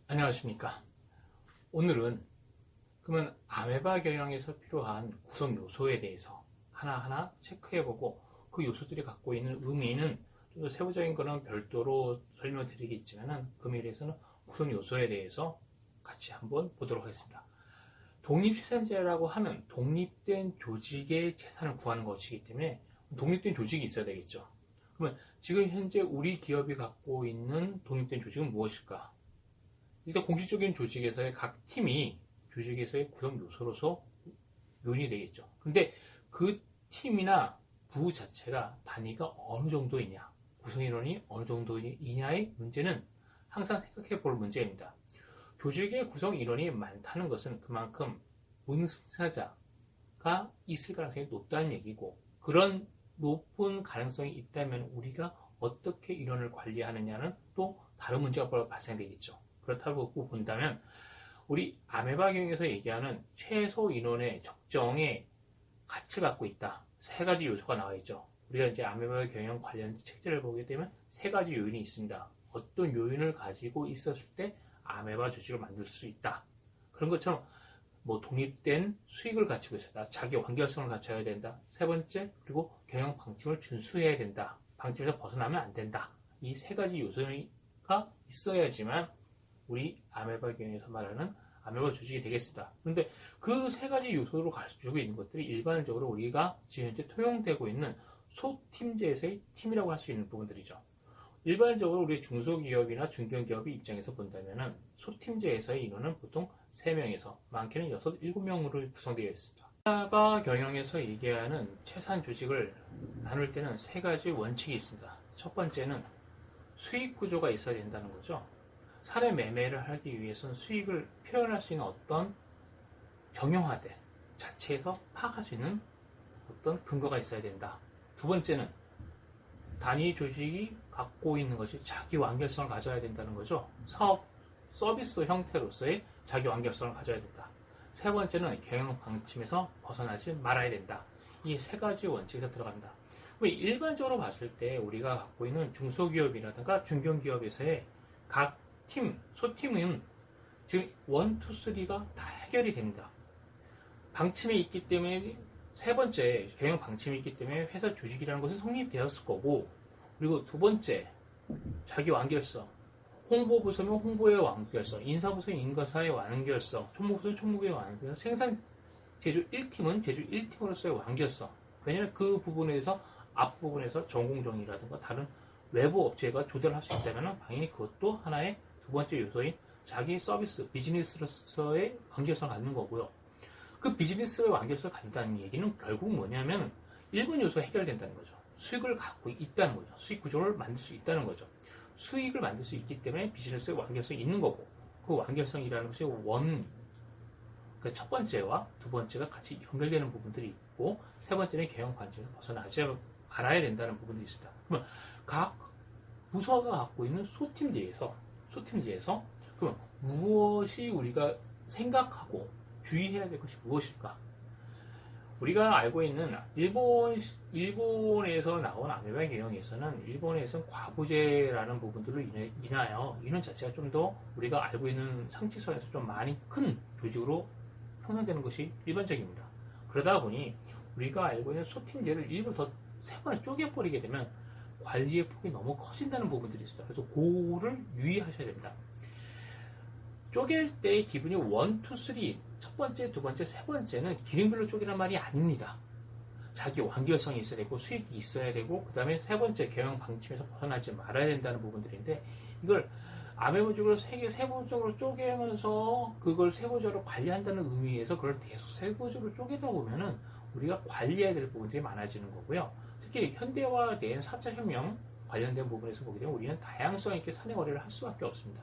안녕하십니까. 오늘은 그러면 아메바 경영에서 필요한 구성 요소에 대해서 하나하나 체크해보고 그 요소들이 갖고 있는 의미는 좀 더 세부적인 거는 별도로 설명드리겠지만은 금일에 대해서는 구성 요소에 대해서 같이 한번 보도록 하겠습니다. 독립생산자라고 하면 독립된 조직의 재산을 구하는 것이기 때문에 독립된 조직이 있어야 되겠죠. 그러면 지금 현재 우리 기업이 갖고 있는 독립된 조직은 무엇일까? 일단 공식적인 조직에서의 각 팀이 조직에서의 구성 요소로서 요인이 되겠죠. 근데 그 팀이나 부 자체가 단위가 어느 정도이냐, 구성 인원이 어느 정도이냐의 문제는 항상 생각해 볼 문제입니다. 조직의 구성 인원이 많다는 것은 그만큼 응승사자가 있을 가능성이 높다는 얘기고, 그런 높은 가능성이 있다면 우리가 어떻게 인원을 관리하느냐는 또 다른 문제가 발생되겠죠. 그렇다고 본다면 우리 아메바 경영에서 얘기하는 최소 인원의 적정의 가치를 갖고 있다. 세 가지 요소가 나와 있죠. 우리가 이제 아메바 경영 관련 책자를 보게 되면 세 가지 요인이 있습니다. 어떤 요인을 가지고 있었을 때 아메바 조직을 만들 수 있다. 그런 것처럼 뭐 독립된 수익을 가지고 있다. 자기 완결성을 갖춰야 된다. 세 번째, 그리고 경영 방침을 준수해야 된다. 방침에서 벗어나면 안 된다. 이 세 가지 요소가 있어야지만 우리 아메바 경영에서 말하는 아메바 조직이 되겠습니다. 그런데 그 세 가지 요소로 가지고 있는 것들이 일반적으로 우리가 지금 현재 통용되고 있는 소팀제에서의 팀이라고 할 수 있는 부분들이죠. 일반적으로 우리 중소기업이나 중견기업의 입장에서 본다면 소팀제에서의 인원은 보통 3명에서 많게는 6, 7명으로 구성되어 있습니다. 아메바 경영에서 얘기하는 최소한 조직을 나눌 때는 세 가지 원칙이 있습니다. 첫 번째는 수익 구조가 있어야 된다는 거죠. 사례 매매를 하기 위해서는 수익을 표현할 수 있는 어떤 정형화된 자체에서 파악할 수 있는 어떤 근거가 있어야 된다. 두 번째는 단위 조직이 갖고 있는 것이 자기 완결성을 가져야 된다는 거죠. 사업 서비스 형태로서의 자기 완결성을 가져야 된다. 세 번째는 경영 방침에서 벗어나지 말아야 된다. 이 세 가지 원칙에서 들어간다. 일반적으로 봤을 때 우리가 갖고 있는 중소기업이라든가 중견기업에서의 각 팀, 소팀은 지금 1, 2, 3가 다 해결이 됩니다. 방침이 있기 때문에 세 번째 경영 방침이 있기 때문에 회사 조직이라는 것은 성립되었을 거고, 그리고 두 번째 자기 완결성, 홍보부서면 홍보의 완결성, 인사부서는 인사의 완결성, 총무부서는 총무의 완결성, 생산 제조 1팀은 제조 1팀으로서의 완결성. 왜냐하면 그 부분에서 앞부분에서 전공정이라든가 다른 외부 업체가 조달할 수 있다면 당연히 그것도 하나의 두 번째 요소인 자기 서비스, 비즈니스로서의 완결성을 갖는 거고요. 그 비즈니스의 완결성을 갖는다는 얘기는 결국 뭐냐면 1번 요소가 해결된다는 거죠. 수익을 갖고 있다는 거죠. 수익 구조를 만들 수 있다는 거죠. 수익을 만들 수 있기 때문에 비즈니스의 완결성이 있는 거고, 그 완결성이라는 것이 그 첫 번째와 두 번째가 같이 연결되는 부분들이 있고, 세 번째는 경영 관점에서 벗어나지 말아야 된다는 부분이 있습니다. 그러면 각 부서가 갖고 있는 소팀제에서 그럼 무엇이 우리가 생각하고 주의해야 될 것이 무엇일까? 우리가 알고 있는 일본에서 나온 아메바 경영에서는 일본에서는 과부제라는 부분들로 인하여 인원 자체가 좀 더 우리가 알고 있는 상치선에서 좀 많이 큰 조직으로 형성되는 것이 일반적입니다. 그러다 보니 우리가 알고 있는 소팀제를 일부 더 세 번에 쪼개버리게 되면 관리의 폭이 너무 커진다는 부분들이 있습니다. 그래서 그거를 유의하셔야 됩니다. 쪼갤 때의 기분이 1, 2, 3, 첫 번째, 두 번째, 세 번째는 기능별로 쪼개란 말이 아닙니다. 자기 완결성이 있어야 되고 수익이 있어야 되고, 그 다음에 세 번째 경영 방침에서 벗어나지 말아야 된다는 부분들인데, 이걸 아메바적으로 세부적으로 쪼개면서 그걸 세부적으로 관리한다는 의미에서 그걸 계속 세부적으로 쪼개다 보면은 우리가 관리해야 될 부분들이 많아지는 거고요. 특히 현대화된 4차 혁명 관련된 부분에서 보게 되면 우리는 다양성 있게 사내 거래를 할 수밖에 없습니다.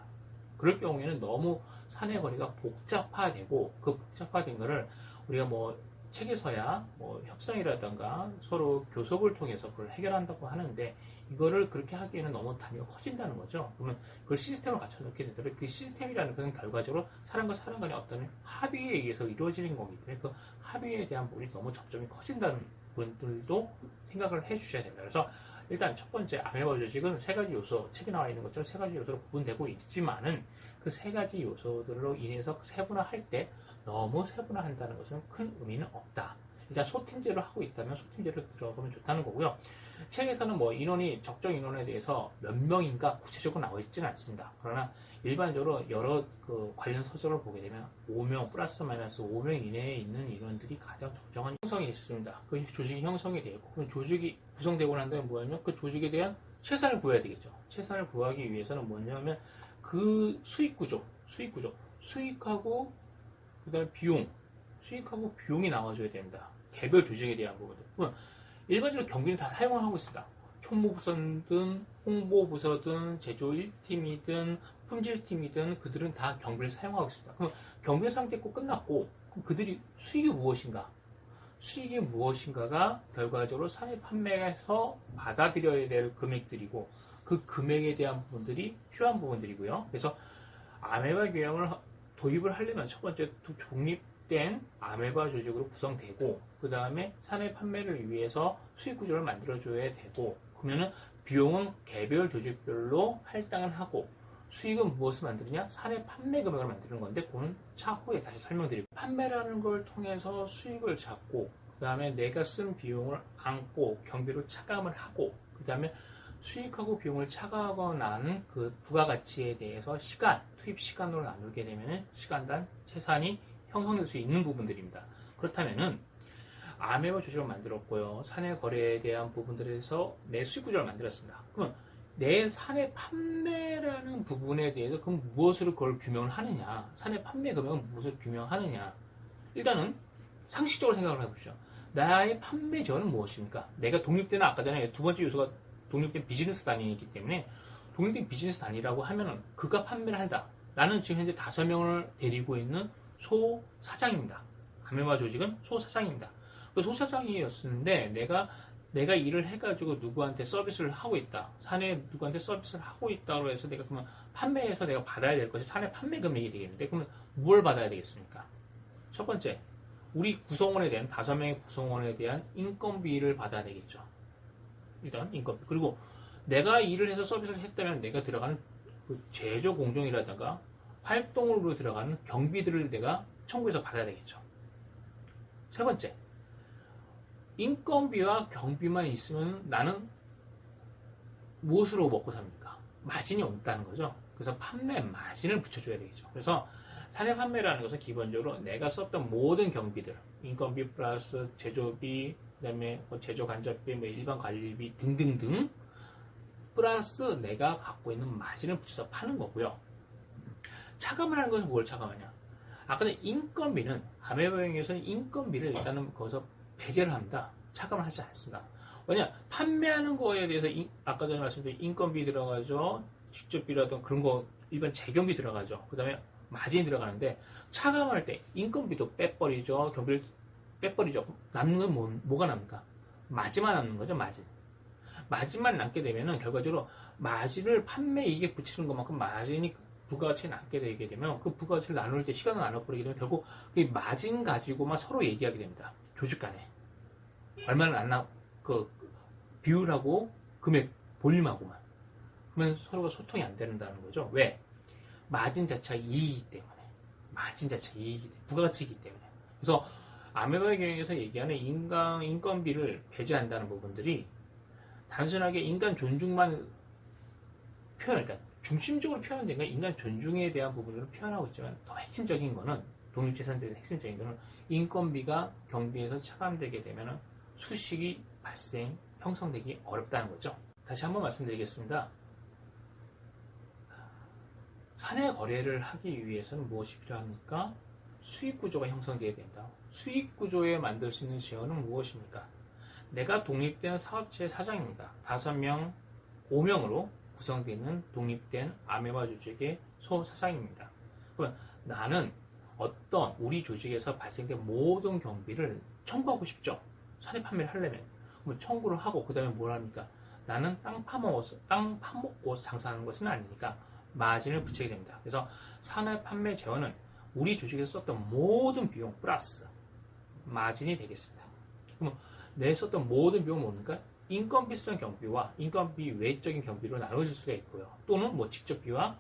그럴 경우에는 너무 사내 거래가 복잡화되고, 그 복잡화된 거를 우리가 뭐 책에서야 뭐 협상이라든가 서로 교섭을 통해서 그걸 해결한다고 하는데, 이거를 그렇게 하기에는 너무 단위가 커진다는 거죠. 그러면 그걸 시스템을 갖춰놓게 되더라도 그 시스템이라는 것은 결과적으로 사람과 사람 간의 어떤 합의에 의해서 이루어지는 거기 때문에 그 합의에 대한 부분이 너무 접점이 커진다는 분들도 생각을 해 주셔야 됩니다. 그래서 일단 첫 번째 아메바 조직은 세 가지 요소, 책에 나와 있는 것처럼 세 가지 요소로 구분되고 있지만은 그 세 가지 요소들로 인해서 세분화할 때 너무 세분화한다는 것은 큰 의미는 없다. 일단 소팀제로 하고 있다면 소팀제로 들어가면 좋다는 거고요. 책에서는 뭐 인원이 적정 인원에 대해서 몇 명인가 구체적으로 나와 있지는 않습니다. 그러나 일반적으로 여러 그 관련 서적을 보게 되면 5명 플러스 마이너스 5명 이내에 있는 인원들이 가장 적정한 형성이 됐습니다. 그 조직이 형성이 되고 그럼 조직이 구성되고 난 다음에 뭐냐면 그 조직에 대한 최선을 구해야 되겠죠. 최선을 구하기 위해서는 뭐냐면 그 수익하고 그다음에 수익하고 비용이 나와줘야 됩니다. 개별 조직에 대한 부분들. 일반적으로 경비는 다 사용을 하고 있습니다. 총무부서든 홍보부서든 제조 1팀이든 품질팀이든 그들은 다 경비를 사용하고 있습니다. 그럼 경비를 사용됐고 끝났고 그럼 그들이 수익이 무엇인가? 수익이 무엇인가가 결과적으로 산업 판매에서 받아들여야 될 금액들이고 그 금액에 대한 부분들이 필요한 부분들이고요. 그래서 아메바 경영을 도입을 하려면 첫 번째 독립된 아메바 조직으로 구성되고 그 다음에 사내 판매를 위해서 수익 구조를 만들어줘야 되고 그러면은 비용은 개별 조직별로 할당을 하고 수익은 무엇을 만드느냐? 사내 판매 금액을 만드는 건데 그건 차후에 다시 설명드리고 판매라는 걸 통해서 수익을 잡고 그 다음에 내가 쓴 비용을 안고 경비로 차감을 하고 그 다음에 수익하고 비용을 차감하고 난 그 부가가치에 대해서 투입 시간으로 나누게 되면 시간당 채산이 형성될 수 있는 부분들입니다. 그렇다면은 아메바 조직을 만들었고요. 사내 거래에 대한 부분들에서 내 수익 구조를 만들었습니다. 그럼 내 사내 판매라는 부분에 대해서 그럼 무엇으로 그걸 규명을 하느냐? 사내 판매 금액은 무엇을 규명하느냐? 일단은 상식적으로 생각을 해보시죠. 나의 판매 지원은 무엇입니까? 내가 독립되는 아까 전에 두 번째 요소가 독립된 비즈니스 단위이기 때문에 독립된 비즈니스 단위라고 하면은 그가 판매를 한다. 나는 지금 현재 5명을 데리고 있는 소사장입니다. 아메바 조직은 소사장입니다. 그 소사장이었는데 내가 일을 해가지고 누구한테 서비스를 하고 있다. 사내 누구한테 서비스를 하고 있다고 해서 내가 그러면 판매해서 내가 받아야 될 것이 사내 판매 금액이 되겠는데 그러면 뭘 받아야 되겠습니까? 첫 번째, 우리 구성원에 대한 5명의 구성원에 대한 인건비를 받아야 되겠죠. 일단 인건비. 그리고 내가 일을 해서 서비스를 했다면 내가 들어가는 그 제조 공정이라든가 활동으로 들어가는 경비들을 내가 청구해서 받아야 되겠죠. 세 번째, 인건비와 경비만 있으면 나는 무엇으로 먹고 삽니까? 마진이 없다는 거죠. 그래서 판매 마진을 붙여줘야 되겠죠. 그래서 사내 판매라는 것은 기본적으로 내가 썼던 모든 경비들, 인건비 플러스 제조비, 그 다음에 제조 간접비, 일반 관리비 등등등 플러스 내가 갖고 있는 마진을 붙여서 파는 거고요. 차감을 하는 것은 뭘 차감하냐? 아까 전에 인건비는 아메바형에서는 인건비를 일단은 거기서 배제를 합니다. 차감을 하지 않습니다. 왜냐? 판매하는 거에 대해서 아까 전에 말씀드린 인건비 들어가죠. 직접비라든 그런 거 일반 재경비 들어가죠. 그 다음에 마진이 들어가는데 차감할 때 인건비도 빼버리죠. 경비를 빼버리죠. 남는 건 뭐가 남습니까? 마진만 남는 거죠. 마진만 남게 되면은 결과적으로 마진을 판매 이익에 붙이는 것만큼 마진이 부가가치가 남게 되게 되면 그 부가가치를 나눌 때 시간을 나눠버리게 되면 결국 그 마진 가지고만 서로 얘기하게 됩니다. 조직 간에 얼마나 그 비율하고 금액 볼륨하고만 그러면 서로가 소통이 안 된다는 거죠. 왜? 마진 자체가 이익이기 때문에 부가가치이기 때문에. 그래서 아메바의 경영에서 얘기하는 인건비를 배제한다는 부분들이 단순하게 인간 존중만 그러니까 중심적으로 표현된 건 인간 존중에 대한 부분으로 표현하고 있지만 더 핵심적인 거는 독립재산제의 핵심적인 거는 인건비가 경비에서 차감되게 되면 수식이 형성되기 어렵다는 거죠. 다시 한번 말씀드리겠습니다. 사내 거래를 하기 위해서는 무엇이 필요합니까? 수익 구조가 형성되어야 된다. 수익 구조에 만들 수 있는 지원은 무엇입니까? 내가 독립된 사업체의 사장입니다. 5명, 5명으로 구성되는 독립된 아메바 조직의 소사장입니다. 그럼 나는 어떤 우리 조직에서 발생된 모든 경비를 청구하고 싶죠. 사내 판매를 하려면. 그럼 청구를 하고 그 다음에 뭘 합니까? 나는 땅 파먹고 장사하는 것은 아니니까 마진을 붙이게 됩니다. 그래서 사내 판매 재원은 우리 조직에서 썼던 모든 비용 플러스 마진이 되겠습니다. 그럼 내 썼던 모든 비용은 뭡니까? 인건비성 경비와 인건비 외적인 경비로 나눠질 수가 있고요. 또는 뭐 직접비와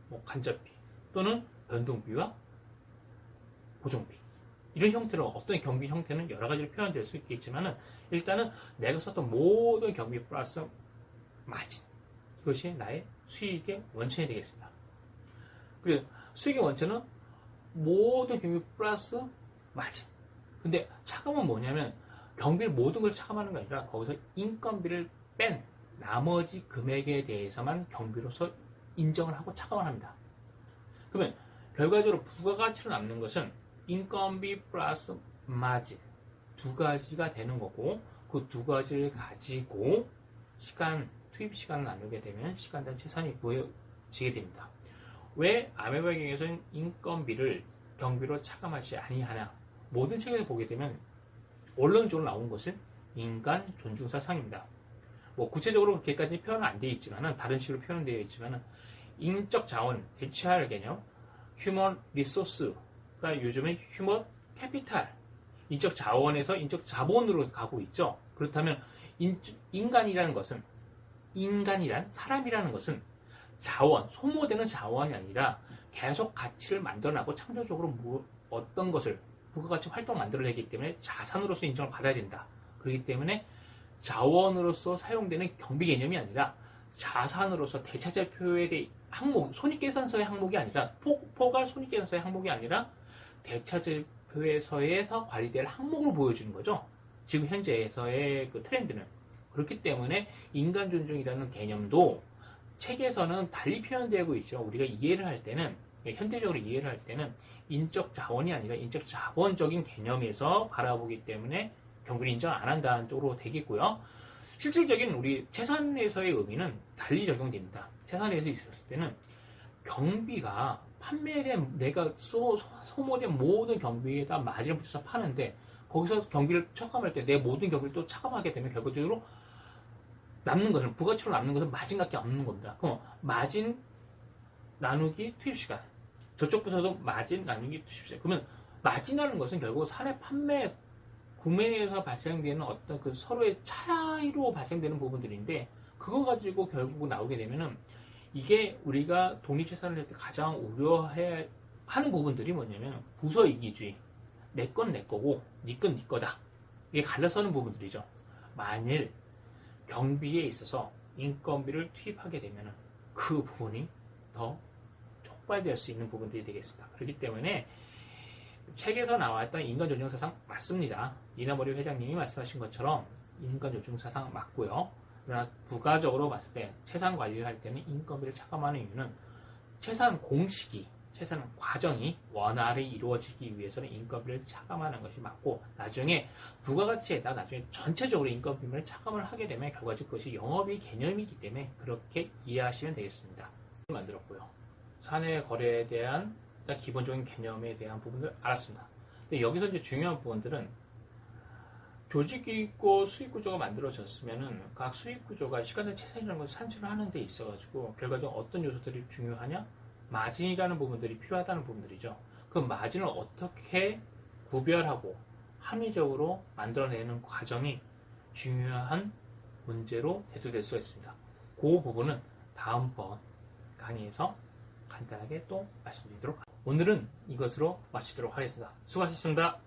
뭐 간접비 또는 변동비와 고정비 이런 형태로 어떤 경비 형태는 여러 가지로 표현될 수 있겠지만은 일단은 내가 썼던 모든 경비 플러스 마진 이것이 나의 수익의 원천이 되겠습니다. 그리고 수익의 원천은 모든 경비 플러스 마진. 근데 차감은 뭐냐면 경비를 모든 걸 차감하는 게 아니라 거기서 인건비를 뺀 나머지 금액에 대해서만 경비로서 인정을 하고 차감을 합니다. 그러면 결과적으로 부가가치로 남는 것은 인건비 플러스 마진 두 가지가 되는 거고 그 두 가지를 가지고 투입 시간을 나누게 되면 시간당 채산이 구해지게 됩니다. 왜 아메바의 경우에서는 인건비를 경비로 차감하지 아니하나? 모든 책에서 보게 되면 원론적으로 나온 것은 인간 존중사상입니다. 뭐 구체적으로 그렇게까지 표현은 안 되어 있지만은 다른 식으로 표현되어 있지만은 인적 자원, HR 개념, 휴먼 리소스가 요즘에 휴먼 캐피탈, 인적 자원에서 인적 자본으로 가고 있죠. 그렇다면 인간이라는 것은 사람이라는 것은 자원, 소모되는 자원이 아니라 계속 가치를 만들어나고 창조적으로 어떤 것을 부가가치 활동 만들어내기 때문에 자산으로서 인정을 받아야 된다. 그렇기 때문에 자원으로서 사용되는 경비 개념이 아니라 자산으로서 대차제표에 대해 항목, 손익계산서의 항목이 아니라 포괄 손익계산서의 항목이 아니라 대차제표에서 관리될 항목으로 보여주는 거죠. 지금 현재에서의 그 트렌드는. 그렇기 때문에 인간 존중이라는 개념도 책에서는 달리 표현되고 있죠. 우리가 이해를 할 때는, 현대적으로 이해를 할 때는 인적 자원이 아니라 인적 자본적인 개념에서 바라보기 때문에 경비를 인정 안 한다는 쪽으로 되겠고요. 실질적인 우리 채산에서의 의미는 달리 적용됩니다. 채산에서 있었을 때는 경비가 판매된 내가 소모된 모든 경비에다 마진을 붙여서 파는데 거기서 경비를 차감할 때 내 모든 경비를 또 차감하게 되면 결과적으로 남는 것은 부가치로 남는 것은 마진밖에 없는 겁니다. 그럼 마진 나누기 투입시간 저쪽 부서도 마진 나누기 투입시간 그러면 마진이라는 것은 결국 사내 판매 구매에서 발생되는 어떤 그 서로의 차이로 발생되는 부분들인데 그거 가지고 결국 나오게 되면은 이게 우리가 독립재산을 할 때 가장 우려해야 하는 부분들이 뭐냐면 부서 이기주의 내 건 내 거고 네 건 네 거다 이게 갈라서는 부분들이죠. 만일 경비에 있어서 인건비를 투입하게 되면 그 부분이 더 촉발될 수 있는 부분들이 되겠습니다. 그렇기 때문에 책에서 나왔던 인간존중사상 맞습니다. 이나머리 회장님이 말씀하신 것처럼 인간존중사상 맞고요. 그러나 부가적으로 봤을 때 채산 관리를 할 때는 인건비를 차감하는 이유는 채산 공식이 채산 과정이 원활히 이루어지기 위해서는 인건비를 차감하는 것이 맞고 나중에 부가가치에다 나중에 전체적으로 인건비를 차감을 하게 되면 결과적 그것이 영업이익 개념이기 때문에 그렇게 이해하시면 되겠습니다. 만들었고요. 사내 거래에 대한 기본적인 개념에 대한 부분을 알았습니다. 근데 여기서 이제 중요한 부분들은 조직이 있고 수익 구조가 만들어졌으면은 각 수익 구조가 시간의 채산이라는 것을 산출을 하는 데 있어가지고 결과적으로 어떤 요소들이 중요하냐? 마진이라는 부분들이 필요하다는 부분들이죠. 그 마진을 어떻게 구별하고 합리적으로 만들어내는 과정이 중요한 문제로 대두될 수가 있습니다. 그 부분은 다음번 강의에서 간단하게 또 말씀드리도록 하겠습니다. 오늘은 이것으로 마치도록 하겠습니다. 수고하셨습니다.